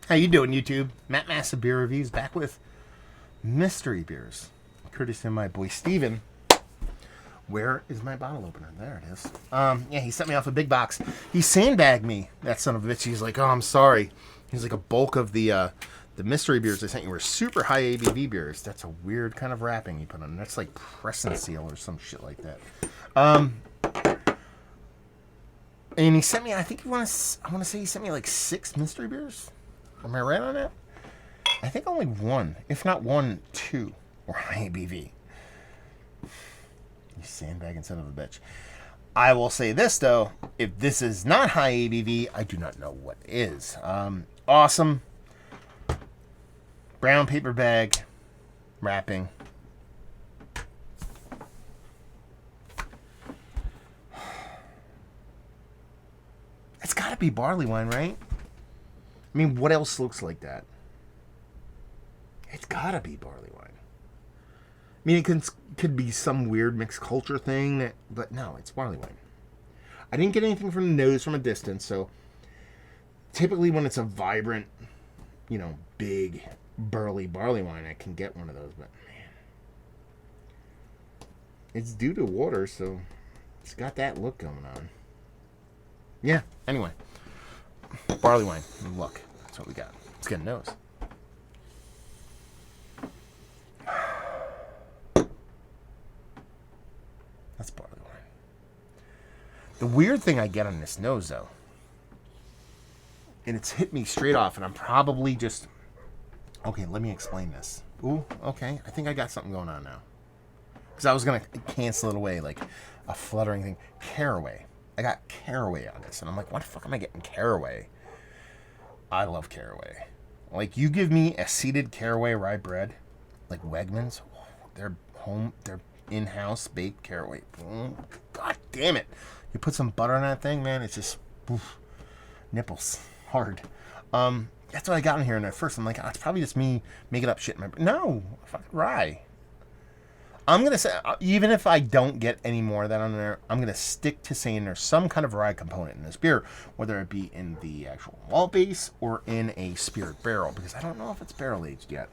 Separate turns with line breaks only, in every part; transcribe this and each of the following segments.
How you doing, YouTube? Matt Massa Beer Reviews back with mystery beers, courtesy of my boy Steven. Where is my bottle opener? There it is. Yeah, he sent me off a big box. He sandbagged me, that son of a bitch. He's like, oh, I'm sorry. He's like, a bulk of the mystery beers I sent you were super high ABV beers. That's a weird kind of wrapping he put on. That's like press and seal or some shit like that. And he sent me, I want to say he sent me like 6 mystery beers. Am I right on that? I think only one, if not one, 2 were high ABV. You sandbagging son of a bitch. I will say this, though. If this is not high ABV, I do not know what is. Awesome. Brown paper bag. Wrapping. It's got to be barley wine, right? I mean, what else looks like that? It's gotta be barley wine. I mean, it could be some weird mixed culture thing, but no, it's barley wine. I didn't get anything from the nose from a distance, so typically when it's a vibrant, big, burly barley wine, I can get one of those, but man. It's due to water, so it's got that look going on. Yeah, anyway. Barley wine. Look, that's what we got. Let's get a nose. That's barley wine. The weird thing I get on this nose, though, and it's hit me straight off, and I'm probably just... Okay, let me explain this. Ooh, okay. I think I got something going on now. Because I was going to cancel it away, like a fluttering thing. Caraway. I got caraway on this, and I'm like, what the fuck am I getting caraway? I love caraway. Like, you give me a seeded caraway rye bread, like Wegmans, they're in-house baked caraway. God damn it. You put some butter on that thing, man, it's just, nipples, hard. That's what I got in here, and at first I'm like, it's probably just me making up shit in my brain. No, fucking rye. I'm going to say, even if I don't get any more of that on there, I'm going to stick to saying there's some kind of rye component in this beer, whether it be in the actual malt base or in a spirit barrel, because I don't know if it's barrel aged yet.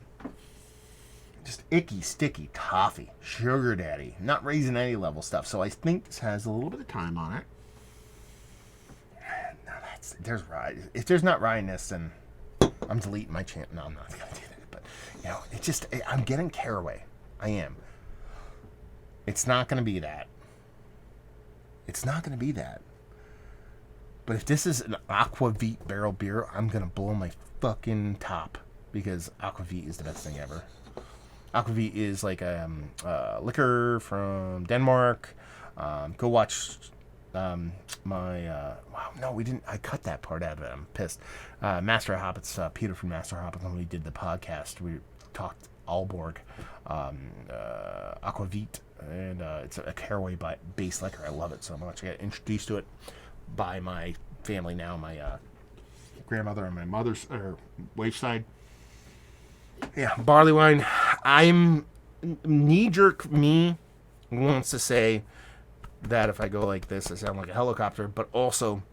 Just icky, sticky, toffee, sugar daddy, not raising any level stuff. So I think this has a little bit of time on it. No, there's rye. If there's not rye in this, then I'm deleting my chant. No, I'm not going to do that. But, I'm getting caraway. I am. It's not going to be that. It's not going to be that. But if this is an Aquavit barrel beer, I'm going to blow my fucking top. Because Aquavit is the best thing ever. Aquavit is like a liquor from Denmark. Go watch my... wow, no, we didn't... I cut that part out of it. I'm pissed. Master Hobbits, Peter from Master Hobbits, when we did the podcast, we talked Aalborg, Aquavit, and it's a caraway based liquor. I love it so much. I got introduced to it by my family now, my grandmother on my mother's or wife's side. Yeah, barley wine. I'm knee-jerk me wants to say that if I go like this, I sound like a helicopter, but also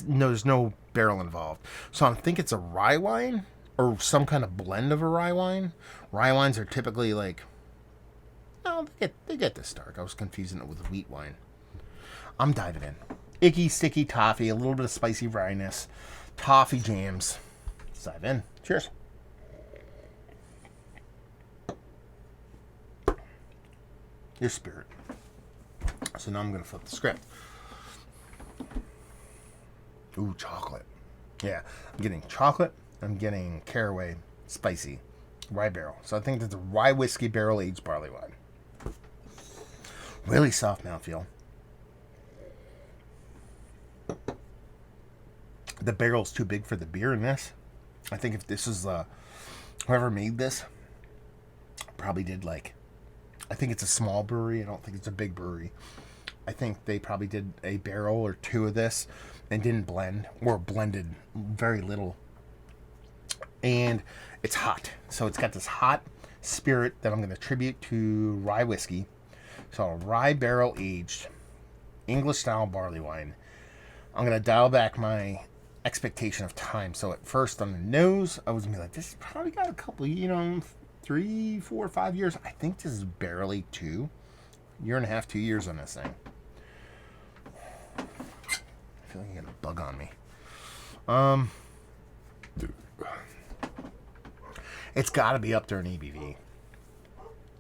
there's no barrel involved. So I think it's a rye wine or some kind of blend of a rye wine. Rye wines are typically like, no, they get this dark. I was confusing it with wheat wine. I'm diving in. Icky, sticky toffee, a little bit of spicy wryness, toffee jams. Let's dive in. Cheers. Your spirit. So now I'm going to flip the script. Ooh, chocolate. Yeah, I'm getting chocolate. I'm getting caraway, spicy, rye barrel. So I think that's a rye whiskey barrel aged barley wine. Really soft mouthfeel. The barrel's too big for the beer in this. I think if this is whoever made this probably did I think it's a small brewery. I don't think it's a big brewery. I think they probably did a barrel or 2 of this and didn't blend or blended very little. And it's hot. So it's got this hot spirit that I'm going to attribute to rye whiskey. So a rye barrel aged English style barley wine. I'm going to dial back my expectation of time. So at first on the nose, I was gonna be like, this has probably got a couple, 3, 4, 5 years. I think this is barely 1.5, 2 years on this thing. I feel like I got a bug on me. It's got to be up there in ABV.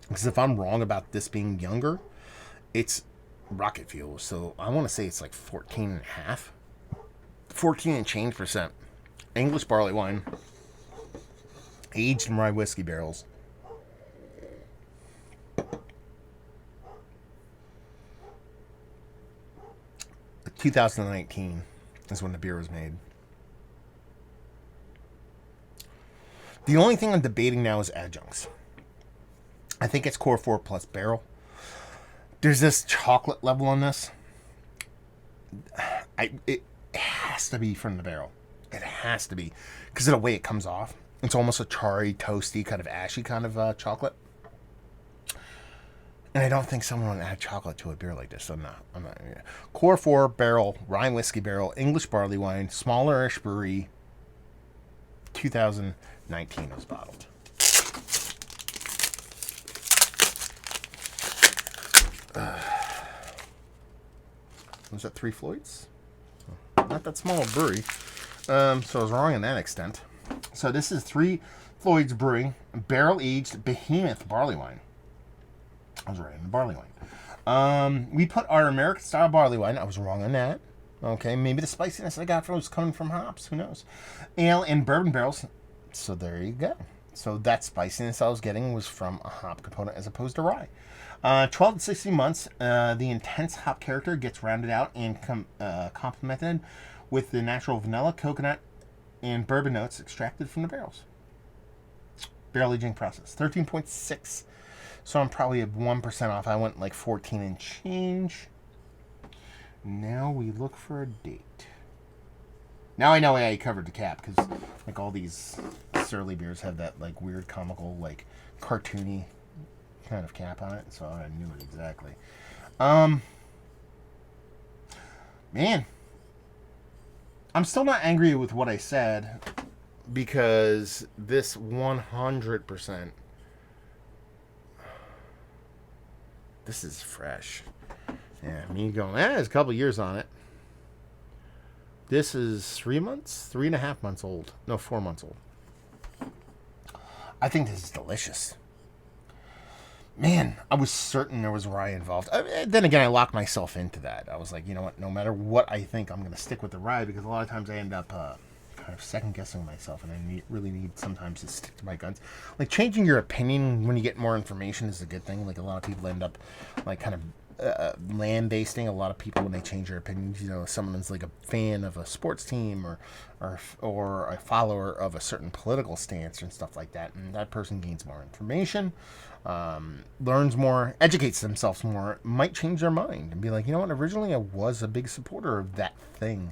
Because if I'm wrong about this being younger, it's rocket fuel. So I want to say it's like 14.5. 14 and change percent. English barley wine. Aged in rye whiskey barrels. 2019 is when the beer was made. The only thing I'm debating now is adjuncts. I think it's Core 4 plus barrel. There's this chocolate level on this. It has to be from the barrel. It has to be. Because of the way it comes off. It's almost a charry, toasty, kind of ashy kind of chocolate. And I don't think someone would add chocolate to a beer like this. I'm not. Yeah. Core 4 barrel, rye whiskey barrel, English barley wine, smallerish brewery. 2019 was bottled. Was that Three Floyds? Not that small a brewery. So I was wrong in that extent. So this is Three Floyds Brewing, barrel-aged behemoth barley wine. I was right on the barley wine. We put our American-style barley wine. I was wrong on that. Okay, maybe the spiciness I got was coming from hops. Who knows? Ale and bourbon barrels. So there you go. So that spiciness I was getting was from a hop component as opposed to rye. 12 to 16 months, the intense hop character gets rounded out and complemented with the natural vanilla, coconut, and bourbon notes extracted from the barrels. Barrel aging process, 13.6. So I'm probably at 1% off. I went like 14 and change. Now we look for a date. Now I know why I covered the cap, because like all these surly beers have that like weird comical like cartoony kind of cap on it, so I knew it exactly. Man, I'm still not angry with what I said, because this 100%, this is fresh. Yeah, me going, there's a couple years on it. This is 3.5 months old. No, 4 months old. I think this is delicious. Man, I was certain there was rye involved. Then again, I locked myself into that. I was like, you know what? No matter what I think, I'm going to stick with the rye, because a lot of times I end up kind of second-guessing myself, and I really need sometimes to stick to my guns. Like, changing your opinion when you get more information is a good thing. Like, a lot of people end up, like, kind of land-basting. A lot of people, when they change their opinions, you know, someone's like a fan of a sports team or a follower of a certain political stance and stuff like that, and that person gains more information, learns more, educates themselves more, might change their mind and be like, you know what, originally I was a big supporter of that thing,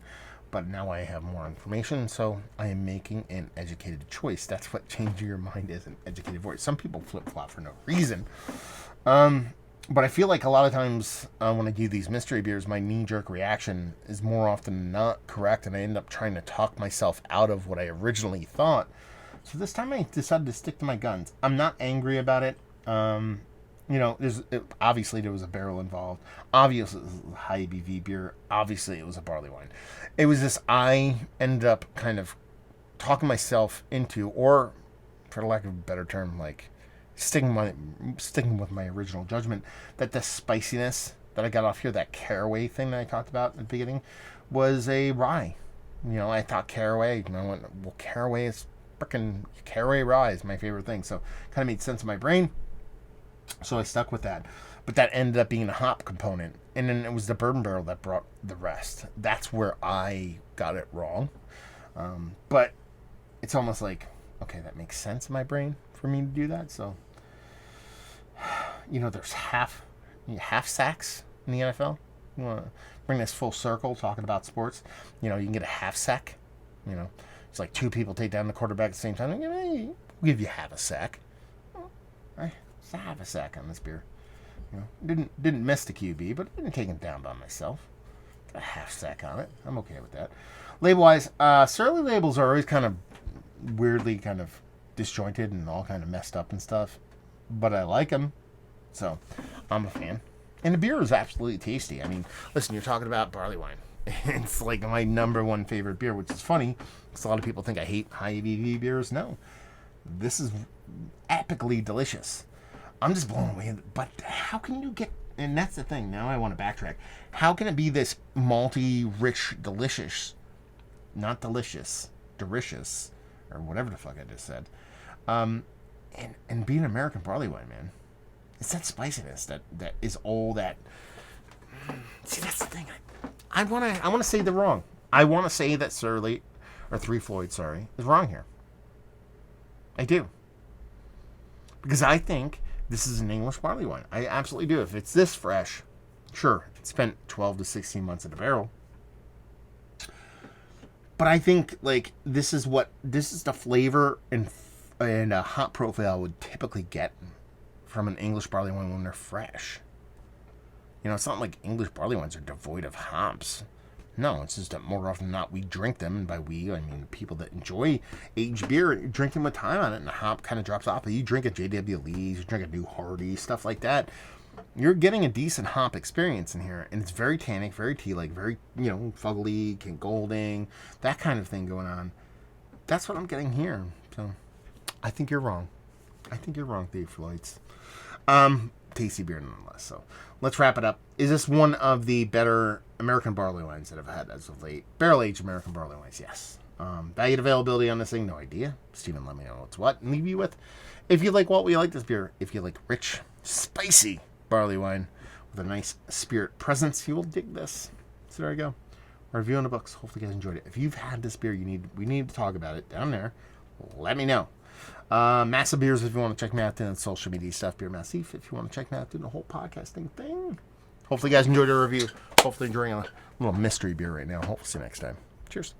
but now I have more information, so I am making an educated choice. That's what changing your mind is, an educated voice. Some people flip-flop for no reason. But I feel like a lot of times when I do these mystery beers, my knee-jerk reaction is more often than not correct, and I end up trying to talk myself out of what I originally thought. So this time I decided to stick to my guns. I'm not angry about it. You know, obviously there was a barrel involved. Obviously it was a high ABV beer. Obviously it was a barley wine. It was this I ended up kind of talking myself into, or for lack of a better term, like sticking with my original judgment, that the spiciness that I got off here, that caraway thing that I talked about at the beginning, was a rye. You know, I thought caraway, and I went, well, caraway rye is my favorite thing. So it kind of made sense in my brain. So I stuck with that. But that ended up being a hop component. And then it was the bourbon barrel that brought the rest. That's where I got it wrong. But it's almost like, okay, that makes sense in my brain for me to do that. So, you know, there's half sacks in the NFL. You want to bring this full circle, talking about sports. You know, you can get a half sack. You know, it's like two people take down the quarterback at the same time. We'll give you half a sack. I have a sack on this beer. You know, didn't miss the QB, but I didn't take him down by myself. a half sec on it. I'm okay with that. Label-wise, Surly labels are always kind of weirdly kind of disjointed and all kind of messed up and stuff. But I like them. So, I'm a fan. And the beer is absolutely tasty. I mean, listen, you're talking about barley wine. It's like my number one favorite beer, which is funny because a lot of people think I hate high ABV beers. No. This is epically delicious. I'm just blown away. But how can you get... And that's the thing. Now I want to backtrack. How can it be this malty, rich, delicious... Not delicious. Delicious. Or whatever the fuck I just said. And be an American barley wine, man. It's that spiciness that is all that... See, that's the thing. I want to say they're wrong. I want to say that Surly, or Three Floyd, sorry, is wrong here. I do. Because I think this is an English barley wine. I absolutely do. If it's this fresh, sure, it spent 12 to 16 months in the barrel. But I think, like, this is the flavor and a hop profile would typically get from an English barley wine when they're fresh. You know, it's not like English barley wines are devoid of hops. No, it's just that more often than not, we drink them, and by we, I mean people that enjoy aged beer, drink them with time on it, and the hop kind of drops off. But you drink a J.W. Lee's, you drink a New Hardy, stuff like that, you're getting a decent hop experience in here, and it's very tannic, very tea-like, very, you know, fuggly, King Golding, that kind of thing going on. That's what I'm getting here. So, I think you're wrong. I think you're wrong, Dave Floyds. Tasty beer nonetheless. So let's wrap it up. Is this one of the better American barley wines that I've had as of late? Barrel-aged American barley wines, yes. Value and availability on this thing, no idea. Steven, let me know what's what and leave you with. If you like what we like this beer, if you like rich, spicy barley wine with a nice spirit presence, you will dig this. So there you go. Our review in the books. Hopefully you guys enjoyed it. If you've had this beer, we need to talk about it down there. Let me know. Massive Beers if you want to check me out doing social media stuff. Beer Massif if you want to check me out doing the whole podcasting thing. Hopefully you guys enjoyed our review. Hopefully enjoying a little mystery beer right now. Hopefully see you next time. Cheers.